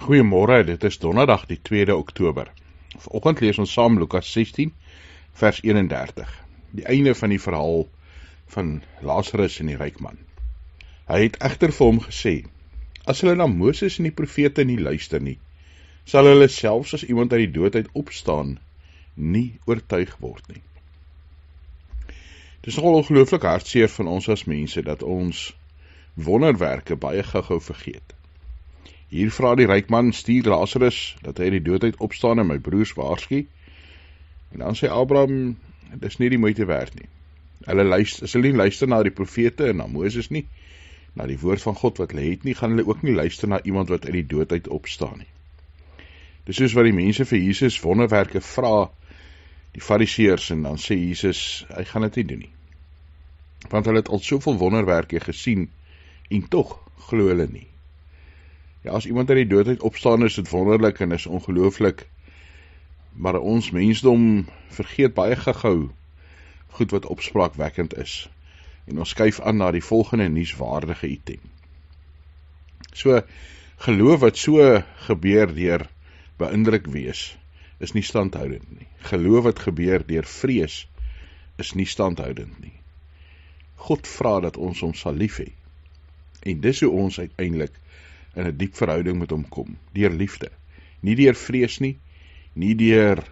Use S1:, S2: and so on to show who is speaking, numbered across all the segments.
S1: Goeiemôre, dit is donderdag die 2de Oktober. Vanoggend lees ons saam Lukas 16, vers 31. Die einde van die verhaal van Lazarus en die ryk man. Hy het egter vir hom gesê, as hulle na Moses en die profete nie luister nie, sal hulle selfs as iemand uit die dood uit opstaan, nie oortuig word nie. Dit is nogal ongelooflik hartseer van ons as mense, dat ons wonderwerke baie gou vergeet. Hier vra die ryk man, stuur Lazarus, dat hy die dood uit opstaan en my broers waarsku. En dan sê Abraham, dit is nie die moeite werd nie. Hulle nie luister na die profete en na Moses nie, na die woord van God wat hulle het nie, gaan hulle ook nie luister na iemand wat uit die dood uit opstaan nie. Dis soos wat die mense vir Jesus wonderwerke vra, die fariseërs, en dan sê Jesus, hy gaan dit nie doen nie. Want hulle het al soveel wonderwerke gesien, en tog glo hulle nie. Ja, as iemand uit die dood uit opstaan, is dit wonderlik en is ongelooflik, maar ons mensdom vergeet baie gou goed wat opspraakwekkend is, en ons skuif aan na die volgende nuuswaardige item. So, geloof wat so gebeur deur beïndruk wees, is nie standhoudend nie. Geloof wat gebeur deur vrees, is nie standhoudend nie. God vra dat ons hom sal lief hê, en dis hoe ons uiteindelik in 'n diep verhouding met hom kom, deur liefde. Nie deur vrees nie, nie deur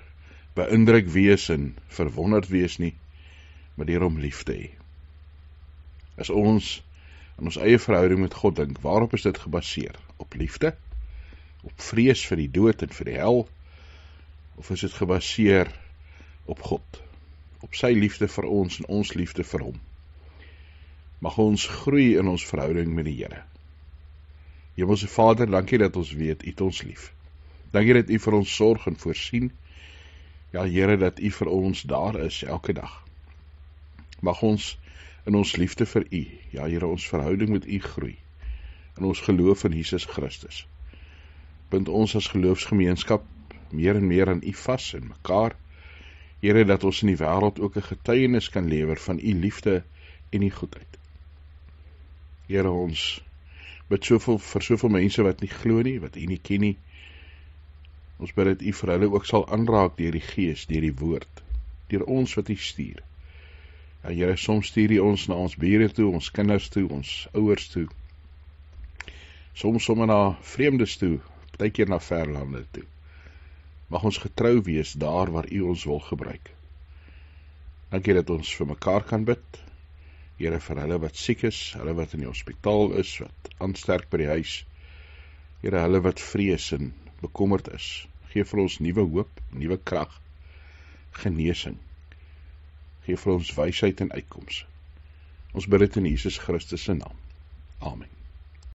S1: beïndruk wees en verwonderd wees nie, maar deur hom lief te hê. As ons in ons eie verhouding met God dink, waarop is dit gebaseer? Op liefde? Op vrees vir die dood en vir die hel? Of is dit gebaseer op God? Op sy liefde vir ons en ons liefde vir hom? Mag ons groei in ons verhouding met die Here. Hemelse Vader, dankie dat ons weet, U het ons lief. Dankie dat U vir ons sorg en voorsien. Ja, Here, dat U vir ons daar is, elke dag. Mag ons in ons liefde vir U, ja, Here, ons verhouding met U groei, in ons geloof in Jesus Christus. Bind ons as geloofsgemeenskap meer en meer aan U vas en mekaar. Here, dat ons in die wêreld ook 'n getuienis kan lewer van U liefde en U goedheid. Here, ons bid vir soveel mense wat nie glo nie, wat U nie ken nie. Ons bid dat U vir hulle ook sal aanraak deur die Gees, deur die woord, deur ons wat U stuur. Ja, Here, soms stuur U ons na ons bure toe, ons kinders toe, ons ouers toe. Soms sommer na vreemdes toe, partykeer na ver lande toe. Mag ons getrou wees daar waar U ons wil gebruik. Dankie dat ons vir mekaar kan bid. Here, vir hulle wat siek is, hulle wat in die hospitaal is, wat aansterk by die huis. Here, hulle wat vrees en bekommerd is. Geef vir ons nuwe hoop, nuwe krag, genesing. Geef vir ons wysheid en uitkoms. Ons bid dit in Jesus Christus se naam. Amen.